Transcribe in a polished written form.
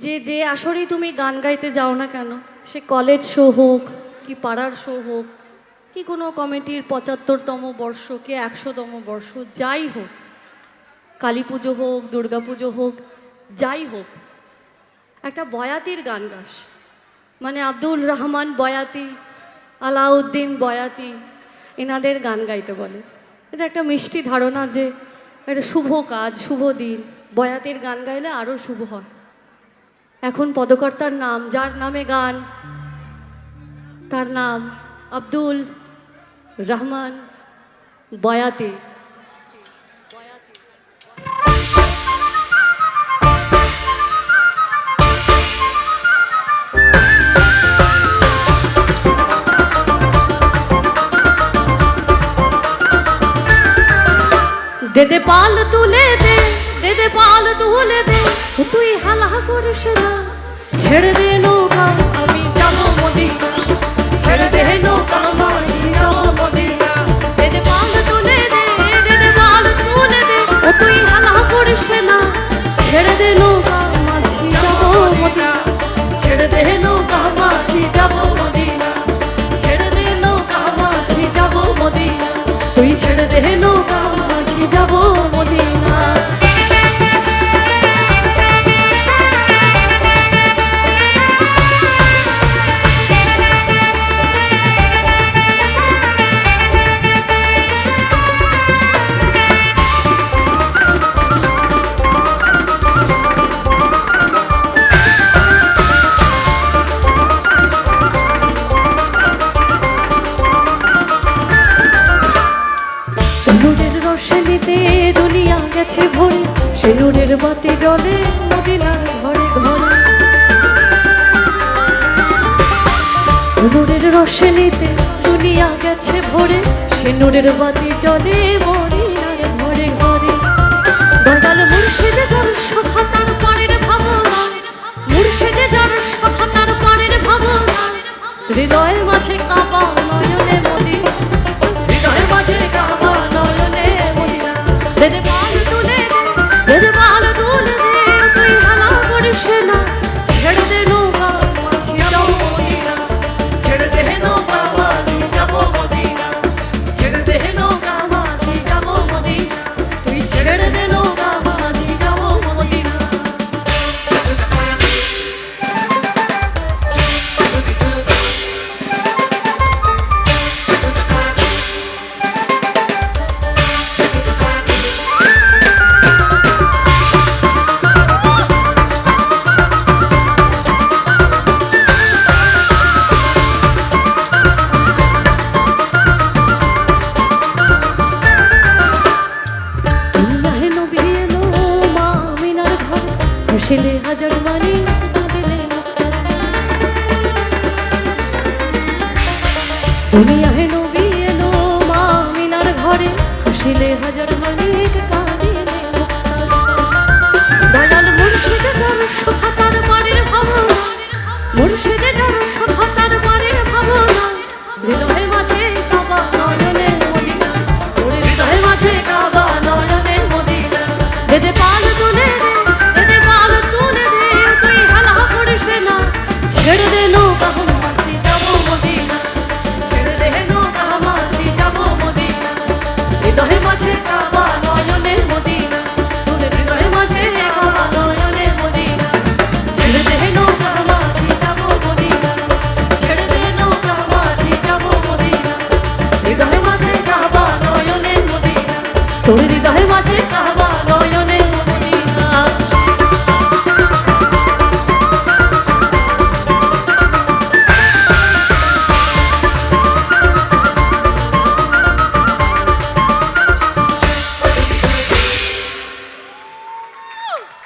যে যে আসরেই তুমি গান গাইতে যাও না কেন, সে কলেজ শো হোক কি পাড়ার শো হোক কি কোনো কমিটির ৭৫তম বর্ষ কি ১০০তম বর্ষ, যাই হোক, কালী পুজো হোক দুর্গা পুজো হোক যাই হোক, একটা বয়াতির গান গাস, মানে আব্দুল রহমান বয়াতি, আলাউদ্দিন বয়াতি, এনাদের গান গাইতে বলে। এটা একটা মিষ্টি ধারণা যে একটা শুভ কাজ, শুভ দিন, বয়াতির গান গাইলে আরও শুভ হয়। এখন পদকর্তার নাম, যার নামে গান, তার নাম আব্দুল রহমান বয়াতি। দে দে পাল তুলে দে, দে দে পাল তুলে দে, তুই হালা করিস না, ছেড়ে দে নৌকা আমি যাবো মদিনা, ছেড়ে দে নৌকা মাঝি যাবো মদিনা। দে দে পাল তুলে দে, দে দে পাল তুলে দে, তুই হালা করিস না, ছেড়ে দে নৌকা মাঝি যাবো মদিনা, ছেড়ে দে নৌকা মাঝি যাবো মদিনা, ছেড়ে দে নৌকা মাঝি যাবো মদিনা, তুই ছেড়ে দে নৌকা মাঝি যাবো মদিনা। নূরের রোশনীতে দুনিয়া গেছে ভরে, সে নূরের বাতি জ্বলে মদিনার ঘরে ঘরে। নূরের রোশনীতে দুনিয়া গেছে ভরে, সে নূরের বাতি জ্বলে মদিনার ঘরে ঘরে। গদাল মুর্শিদে যার সখা তার পারের ভাবনা, মুর্শিদে যার সখা তার পারের ভাবনা, হৃদয়ের মাঝে কাঁপা নয়নে মদিনা, হৃদয়ের মাঝে কাঁপা নয়নে মদিনা। দে দে পাল তুলে দে, দে দে পাল তুলে দে, তুই হালা করিস না, ছেড়ে দে নৌকা মাঝি যাবো মদিনা, ছেড়ে দে নৌকা মাঝি যাবো মদিনা, ছেড়ে দে নৌকা মাঝি যাবো মদিনা, তুই ছেড়ে দে নৌকা মাঝি যাবো মদিনা। হাসিলে হাজার মানি কাঁদিলে মুক্তাজ,